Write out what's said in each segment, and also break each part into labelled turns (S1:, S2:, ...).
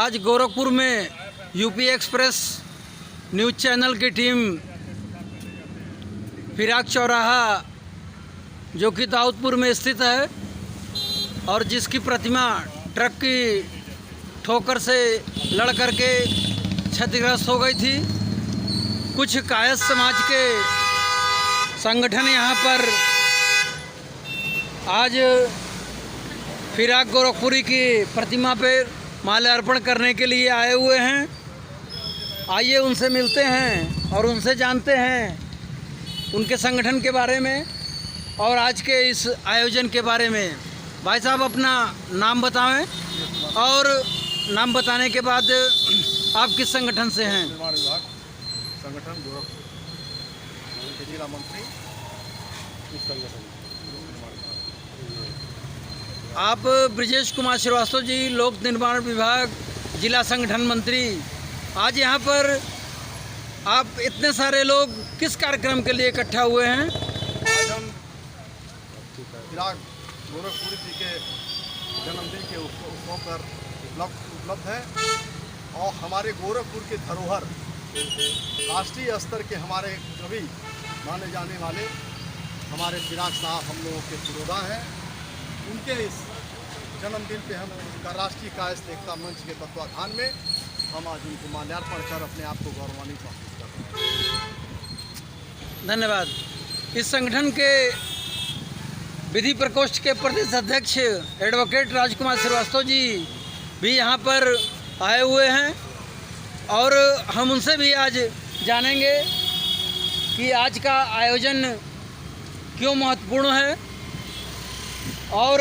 S1: आज गोरखपुर में UP express news channel की टीम फिराक चौराहा जो कि दाऊदपुर में स्थित है और जिसकी प्रतिमा ट्रक की ठोकर से लड़ करके क्षतिग्रस्त हो गई थी। कुछ कायस्थ समाज के संगठन यहाँ पर आज फिराक गोरखपुरी की प्रतिमा पर माल्यार्पण करने के लिए आए हुए हैं। आइए उनसे मिलते हैं और उनसे जानते हैं उनके संगठन के बारे में और आज के इस आयोजन के बारे में। भाई साहब अपना नाम बताएं और नाम बताने के बाद आप किस संगठन से हैं?
S2: निर्माण विभाग संगठन गोरखपुर के जिला मंत्री इस संगठन।
S1: आप ब्रिजेश कुमार श्रीवास्तव जी, लोक निर्माण विभाग जिला संगठन मंत्री। आज यहाँ पर आप इतने सारे लोग किस कार्यक्रम के लिए इकट्ठा हुए हैं?
S2: आज हम फिराक गोरखपुरी जी के जन्मदिन के उत्सव पर उपलब्ध है और हमारे गोरखपुर के धरोहर राष्ट्रीय स्तर के हमारे कवि माने जाने वाले हमारे फिराक साहब हम लोगों के पुरोधा हैं। उनके इस जन्मदिन पे हम उनका राष्ट्रीय कायस्थ एकता मंच के तत्वाधान में हम आज उनको माल्यार्पण कर अपने आप को गौरवान्वित महसूस कर रहे हैं।
S1: धन्यवाद। इस संगठन के विधि प्रकोष्ठ के प्रदेश अध्यक्ष एडवोकेट राजकुमार श्रीवास्तव जी भी यहाँ पर आए हुए हैं और हम उनसे भी आज जानेंगे कि आज का आयोजन क्यों महत्वपूर्ण है और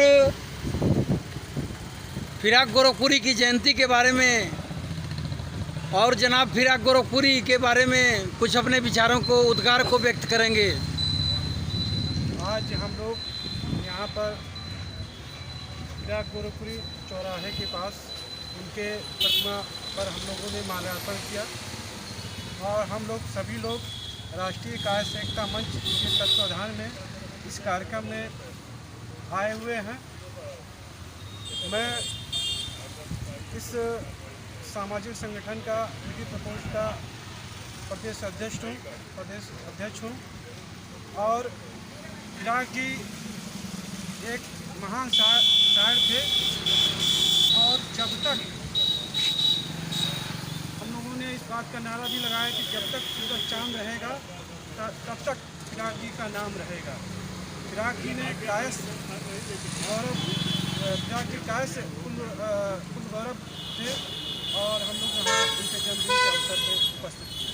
S1: फिराक गोरखपुरी की जयंती के बारे में और जनाब फिराक गोरखपुरी के बारे में कुछ अपने विचारों को उद्गार को व्यक्त करेंगे।
S3: आज हम लोग यहाँ पर फिराक गोरखपुरी चौराहे के पास उनके प्रतिमा पर हम लोगों ने माल्यार्पण किया और हम लोग सभी लोग राष्ट्रीय कायस्थ एकता मंच के तत्वाधान में इस कार्यक्रम में आए हुए हैं। मैं इस सामाजिक संगठन का विधि प्रकोष्ठ का प्रदेश अध्यक्ष हूँ और फिराक जी एक महान शायर थे और जब तक हम लोगों ने इस बात का नारा भी लगाया कि जब तक सूरज चांद रहेगा तब तक फिराक जी का नाम रहेगा। फिराक जी ने कायस्थ गौरव फिराक जी कायस्थ कुल गौरव थे और हम लोग यहाँ उनके जन्मदिन के अवसर पर उपस्थित थे।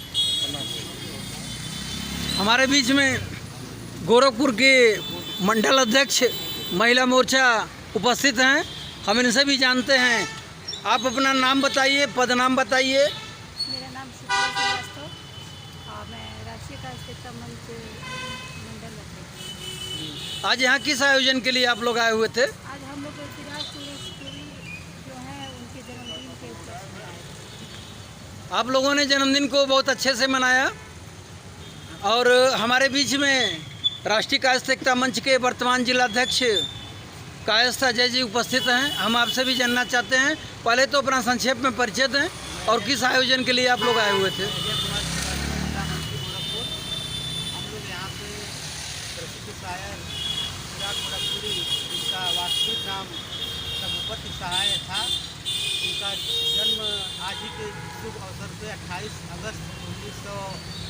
S1: हमारे बीच में गोरखपुर के मंडल अध्यक्ष महिला मोर्चा उपस्थित हैं। हम इनसे भी जानते हैं। आप अपना नाम बताइए, पदनाम बताइए।
S4: मेरा नाम सुशील श्रीवास्तव और मैं राष्ट्रीय कायस्थ एकता मंच मंडल अध्यक्ष।
S1: आज यहाँ किस आयोजन के लिए आप लोग आए हुए थे?
S4: आज हम लोग फिराक गोरखपुरी जो है उनके जन्मदिन के उपलक्ष्य में आए थे।
S1: आप लोगों ने जन्मदिन को बहुत अच्छे से मनाया और हमारे बीच में राष्ट्रीय कायस्थ एकता मंच के वर्तमान जिलाध्यक्ष कायस्थ अजय जी उपस्थित हैं। हम आपसे भी जानना चाहते हैं, पहले तो अपना संक्षेप में परिचय दें और किस आयोजन के लिए आप लोग आए हुए थे?
S5: हम लोग यहाँ पे प्रसिद्ध शायर फिराक गोरखपुरी, जिनका वास्तविक नाम रघुपति सहाय था, उनका जन्म आज ही के शुभ अवसर पे 28 अगस्त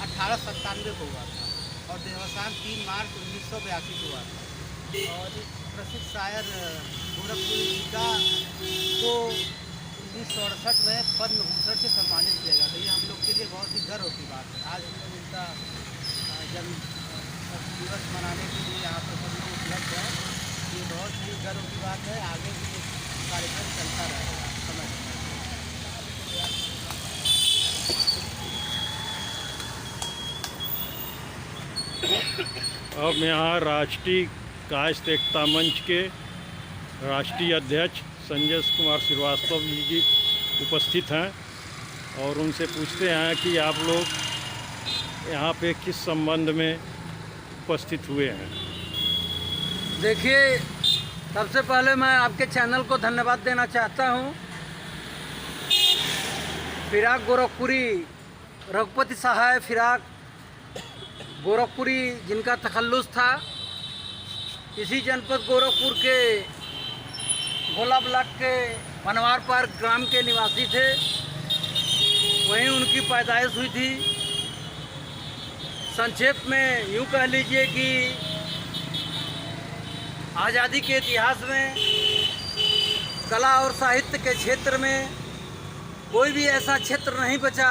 S5: 1897 को हुआ था और देहावसान 3 मार्च 1982 को हुआ था। और प्रसिद्ध शायर गोरखपुरी जी का को 1968 में पद्म भूषण से सम्मानित किया गया था। ये हम लोग के लिए बहुत ही गर्व की बात है। आज हम लोग उनका जन्म दिवस मनाने के लिए यहाँ पर सभी लोग उपलब्ध हैं। ये बहुत ही गर्व की बात है। आगे भी ये कार्यक्रम चलता रहेगा समय।
S6: अब यहाँ राष्ट्रीय कायस्थ एकता मंच के राष्ट्रीय अध्यक्ष संजय कुमार श्रीवास्तव जी उपस्थित हैं और उनसे पूछते हैं कि आप लोग यहाँ पे किस संबंध में उपस्थित हुए हैं।
S1: देखिए, सबसे पहले मैं आपके चैनल को धन्यवाद देना चाहता हूँ फिराक गोरखपुरी, रघुपति सहाय फिराक गोरखपुरी जिनका तखल्लुस था, इसी जनपद गोरखपुर के गोला ब्लॉक के बनवार पार्क ग्राम के निवासी थे। वहीं उनकी पैदाइश हुई थी। संक्षेप में यूँ कह लीजिए कि आज़ादी के इतिहास में कला और साहित्य के क्षेत्र में कोई भी ऐसा क्षेत्र नहीं बचा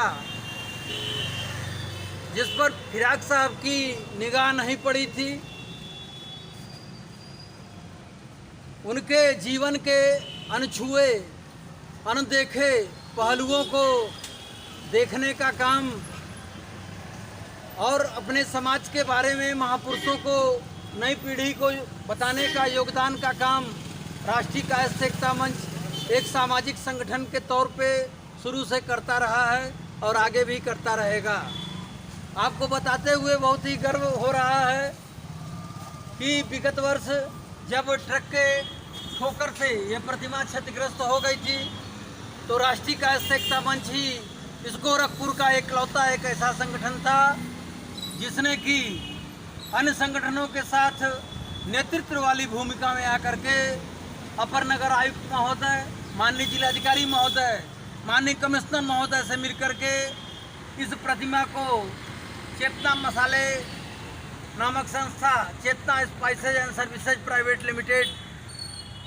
S1: जिस पर फिराक साहब की निगाह नहीं पड़ी थी। उनके जीवन के अनछुए अनदेखे पहलुओं को देखने का काम और अपने समाज के बारे में महापुरुषों को नई पीढ़ी को बताने का योगदान का काम राष्ट्रीय कायस्थ एकता मंच एक सामाजिक संगठन के तौर पे शुरू से करता रहा है और आगे भी करता रहेगा। आपको बताते हुए बहुत ही गर्व हो रहा है कि विगत वर्ष जब ट्रक के ठोकर से ये प्रतिमा क्षतिग्रस्त हो गई थी तो राष्ट्रीय कायस्थ एकता मंच ही इस गोरखपुर का एकलौता एक ऐसा संगठन था जिसने कि अन्य संगठनों के साथ नेतृत्व वाली भूमिका में आकर के अपर नगर आयुक्त महोदय, माननीय जिलाधिकारी महोदय, माननीय कमिश्नर महोदय से मिलकर के इस प्रतिमा को चेतना मसाले नामक संस्था, Chetna spices and services private limited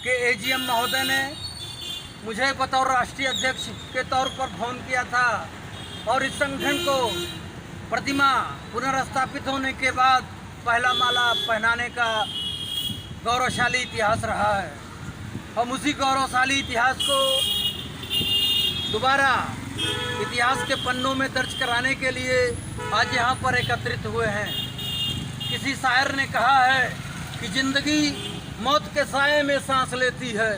S1: के एजीएम महोदय ने मुझे बतौर राष्ट्रीय अध्यक्ष के तौर पर फोन किया था और इस संगठन को प्रतिमा पुनर्स्थापित होने के बाद पहला माला पहनाने का गौरवशाली इतिहास रहा है। हम उसी गौरवशाली इतिहास को दोबारा इतिहास के पन्नों में दर्ज कराने के लिए आज यहाँ पर एकत्रित हुए हैं। किसी शायर ने कहा है कि जिंदगी मौत के साए में सांस लेती है,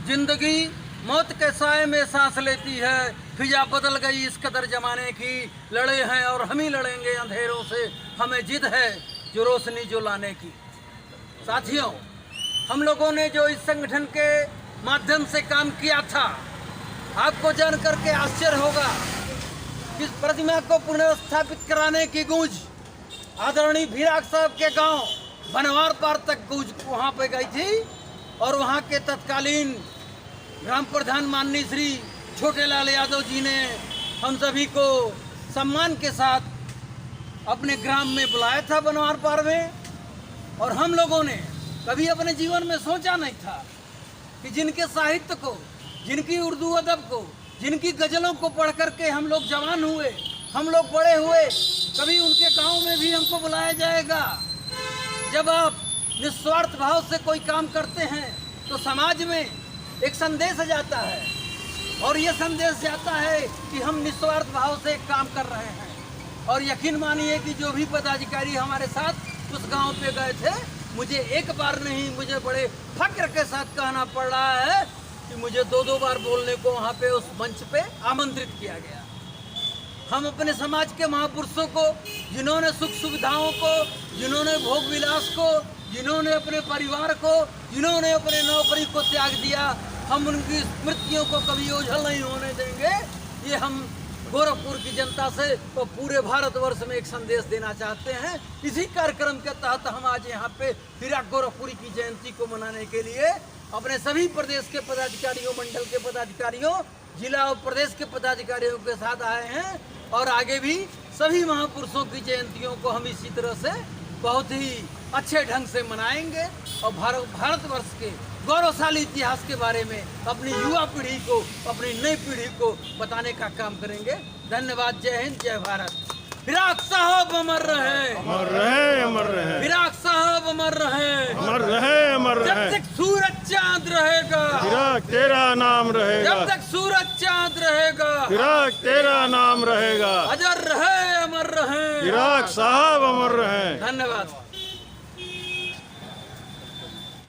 S1: जिंदगी मौत के साए में सांस लेती है, फिजा बदल गई इस कदर जमाने की, लड़े हैं और हम ही लड़ेंगे अंधेरों से, हमें जिद है जो रोशनी जो लाने की। साथियों, हम लोगों ने जो इस संगठन के माध्यम से काम किया था, आपको जान करके आश्चर्य होगा कि इस प्रतिमा को पुनर्स्थापित कराने की गूंज आदरणीय फिराक साहब के गांव बनवार पार तक गूंज वहां पे गई थी और वहां के तत्कालीन ग्राम प्रधान माननीय श्री छोटेलाल यादव जी ने हम सभी को सम्मान के साथ अपने ग्राम में बुलाया था बनवार पार में। और हम लोगों ने कभी अपने जीवन में सोचा नहीं था कि जिनके साहित्य को, जिनकी उर्दू अदब को, जिनकी गज़लों को पढ़ करके हम लोग जवान हुए, हम लोग बड़े हुए, कभी उनके गांव में भी हमको बुलाया जाएगा। जब आप निस्वार्थ भाव से कोई काम करते हैं तो समाज में एक संदेश जाता है और ये संदेश जाता है कि हम निस्वार्थ भाव से एक काम कर रहे हैं। और यकीन मानिए कि जो भी पदाधिकारी हमारे साथ उस गांव पे गए थे, मुझे एक बार नहीं, मुझे बड़े फक्र के साथ कहना पड़ रहा है कि मुझे दो बार बोलने को वहाँ पे उस मंच पे आमंत्रित किया गया। हम अपने समाज के महापुरुषों को, जिन्होंने सुख सुविधाओं को, जिन्होंने भोग विलास को, जिन्होंने अपने परिवार को, जिन्होंने अपने नौकरी को त्याग दिया, हम उनकी स्मृतियों को कभी ओझल नहीं होने देंगे। ये हम गोरखपुर की जनता से और पूरे भारतवर्ष में एक संदेश देना चाहते हैं। इसी कार्यक्रम के तहत हम आज यहाँ पे फिराक गोरखपुरी की जयंती को मनाने के लिए अपने सभी प्रदेश के पदाधिकारियों, मंडल के पदाधिकारियों, जिला और प्रदेश के पदाधिकारियों के साथ आए हैं और आगे भी सभी महापुरुषों की जयंतियों को हम इसी तरह से बहुत ही अच्छे ढंग से मनाएंगे और भारतवर्ष के गौरवशाली इतिहास के बारे में अपनी युवा पीढ़ी को, अपनी नई पीढ़ी को बताने का काम करेंगे। धन्यवाद। जय हिंद, जय भारत। फिराक साहब अमर रहे,
S6: अमर रहे, अमर रहे।
S1: फिराक साहब अमर रहे,
S6: अमर रहे, अमर रहे।
S1: जब तक सूरज चांद रहेगा,
S6: फिराक तेरा नाम रहेगा।
S1: जब तक सूरज चांद रहेगा,
S6: फिराक तेरा नाम रहेगा।
S1: अजर रहे, अमर रहे।
S6: फिराक साहब अमर रहे।
S1: धन्यवाद।